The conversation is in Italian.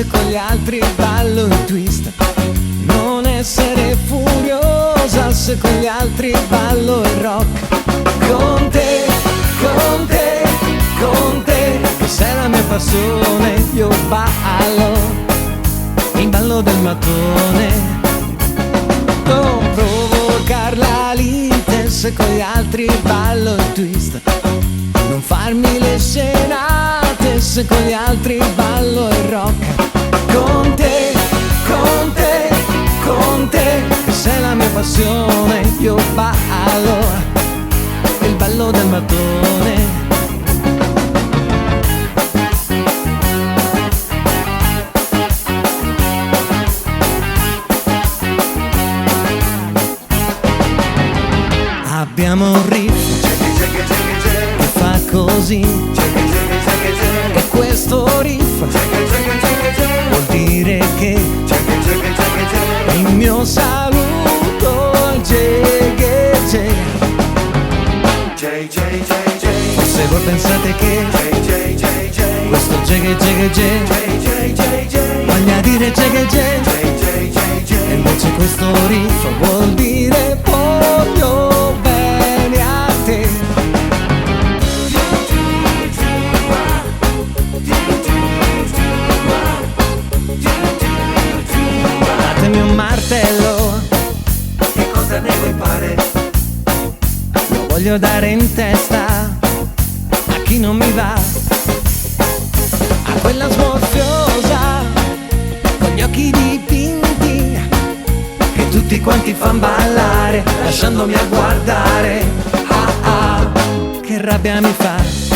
se con gli altri ballo il twist. Non essere furiosa se con gli altri ballo il rock. Con te, con te, con te, che sei la mia passione, io ballo il ballo del mattone. Non provocar la lite se con gli altri ballo il twist. Non farmi le scenate se con gli altri ballo il rock. Con te, con te, con te, che sei la mia passione, io ballo il ballo del mattone. Abbiamo un riff che fa così, e questo riff vuol dire che il mio saluto è Jay. Forse voi pensate che questo Jay voglia dire Jay, e invece questo riff vuol dire voglio bene a te. Datemi un martello, Che cosa ne vuoi fare? lo voglio dare in testa a chi non mi va, a quella smorfiosa con gli occhi dipinti che tutti quanti fan ballare lasciandomi a guardare. Ah ah, che rabbia mi fa.